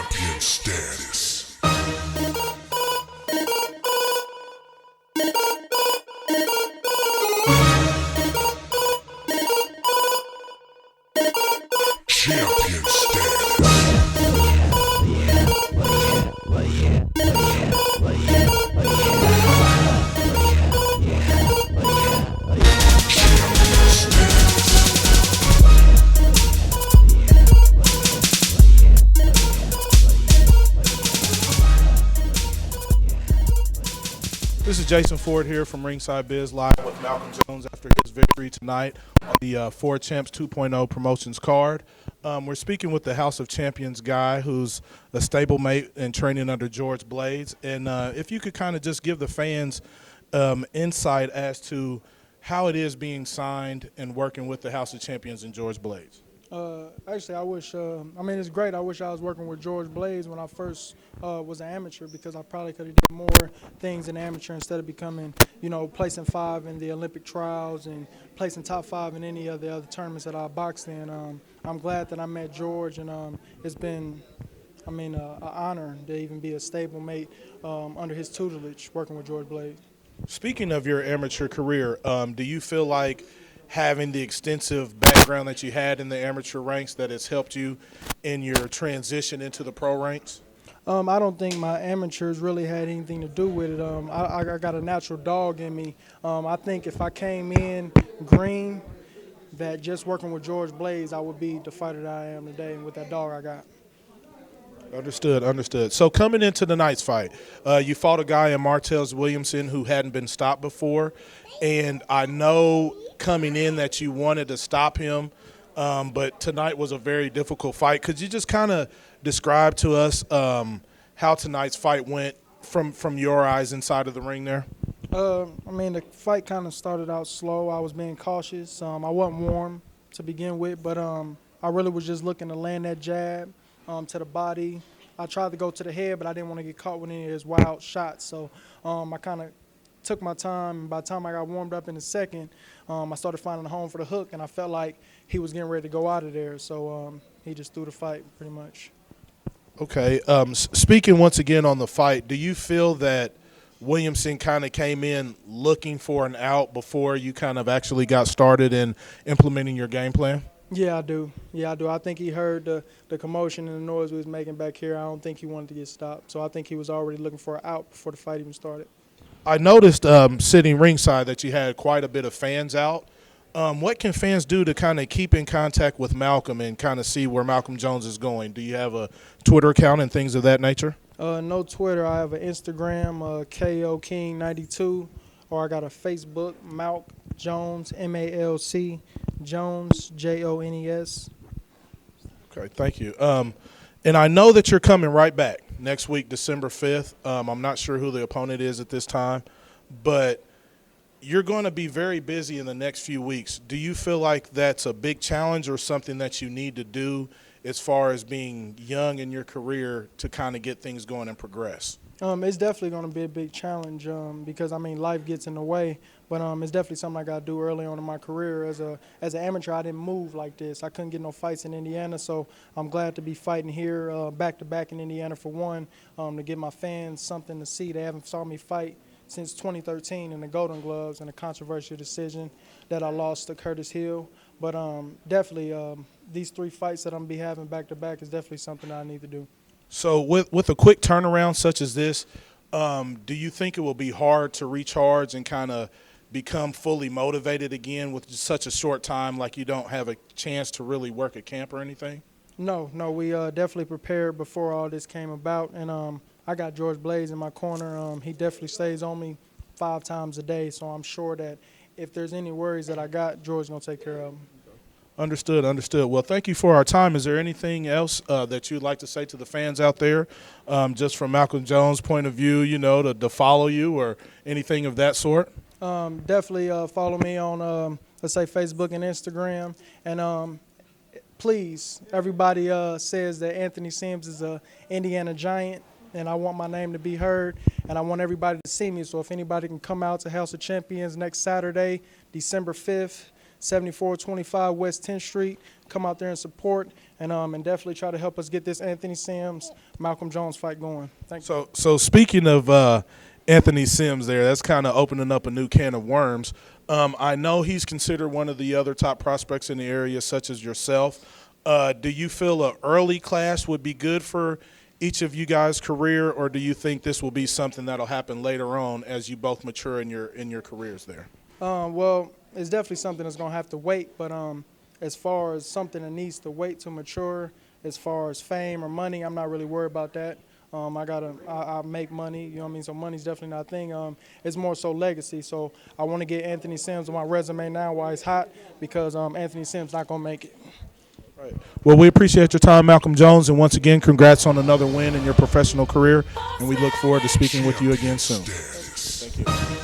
Champion status. Champion status. This is Jason Ford here from Ringside Biz Live with Malcolm Jones after his victory tonight on the Ford Champs 2.0 promotions card. We're speaking with the House of Champions guy who's a stablemate and training under George Blades. And if you could kind of just give the fans insight as to how it is being signed and working with the House of Champions and George Blades. Actually, I wish, it's great. I wish I was working with George Blades when I first was an amateur, because I probably could have did more things in amateur instead of becoming, placing 5 in the Olympic trials and placing top 5 in any of the other tournaments that I boxed in. I'm glad that I met George, and it's been, an honor to even be a stablemate under his tutelage, working with George Blades. Speaking of your amateur career, do you feel like having the extensive background that you had in the amateur ranks that has helped you in your transition into the pro ranks? I don't think my amateurs really had anything to do with it. I got a natural dog in me. I think if I came in green, that just working with George Blades, I would be the fighter that I am today, and with that dog I got. Understood. So coming into tonight's fight, you fought a guy in Martellus Williamson who hadn't been stopped before, and I know coming in that you wanted to stop him, but tonight was a very difficult fight. Could you just kind of describe to us how tonight's fight went from your eyes inside of the ring there? The fight kind of started out slow. I was being cautious. I wasn't warm to begin with, but I really was just looking to land that jab to the body. I tried to go to the head, but I didn't want to get caught with any of his wild shots. So I kind of took my time, and by the time I got warmed up in the second, I started finding a home for the hook, and I felt like he was getting ready to go out of there. So he just threw the fight pretty much. Okay. Speaking once again on the fight, do you feel that Williamson kind of came in looking for an out before you kind of actually got started in implementing your game plan? Yeah, I do. I think he heard the commotion and the noise we was making back here. I don't think he wanted to get stopped. So I think he was already looking for an out before the fight even started. I noticed sitting ringside that you had quite a bit of fans out. What can fans do to kind of keep in contact with Malcolm and kind of see where Malcolm Jones is going? Do you have a Twitter account and things of that nature? No Twitter. I have an Instagram, KO King 92, or I got a Facebook, Malc Jones, MALC Jones, JONES. Okay, thank you. And I know that you're coming right back next week, December 5th. I'm not sure who the opponent is at this time, but you're going to be very busy in the next few weeks. Do you feel like that's a big challenge or something that you need to do as far as being young in your career to kind of get things going and progress? It's definitely going to be a big challenge because, life gets in the way. But it's definitely something I got to do early on in my career. As an amateur, I didn't move like this. I couldn't get no fights in Indiana, so I'm glad to be fighting here back-to-back in Indiana for one, to give my fans something to see. They haven't saw me fight since 2013 in the Golden Gloves in a controversial decision that I lost to Curtis Hill. But definitely these 3 fights that I'm going to be having back-to-back is definitely something that I need to do. So with a quick turnaround such as this, do you think it will be hard to recharge and kind of become fully motivated again with just such a short time, like you don't have a chance to really work at camp or anything? No, we definitely prepared before all this came about, and I got George Blades in my corner. He definitely stays on me 5 times a day, so I'm sure that if there's any worries that I got, George's going to take care of them. Understood. Well, thank you for our time. Is there anything else that you'd like to say to the fans out there, just from Malcolm Jones' point of view, to follow you or anything of that sort? Definitely follow me on, let's say, Facebook and Instagram. And please, everybody says that Anthony Sims is an Indiana Giant, and I want my name to be heard, and I want everybody to see me. So if anybody can come out to House of Champions next Saturday, December 5th, 7425 West 10th Street. Come out there and support, and definitely try to help us get this Anthony Sims, Malcolm Jones fight going. Thank you. So speaking of Anthony Sims, that's kind of opening up a new can of worms. I know he's considered one of the other top prospects in the area, such as yourself. Do you feel an early class would be good for each of you guys' career, or do you think this will be something that'll happen later on as you both mature in your careers there? Well, it's definitely something that's gonna have to wait, but as far as something that needs to wait to mature, as far as fame or money, I'm not really worried about that. I make money, you know what I mean? So money's definitely not a thing. It's more so legacy. So I want to get Anthony Sims on my resume now while he's hot, because Anthony Sims not gonna make it. Right. Well, we appreciate your time, Malcolm Jones, and once again, congrats on another win in your professional career, and we look forward to speaking with you again soon. Status. Thank you.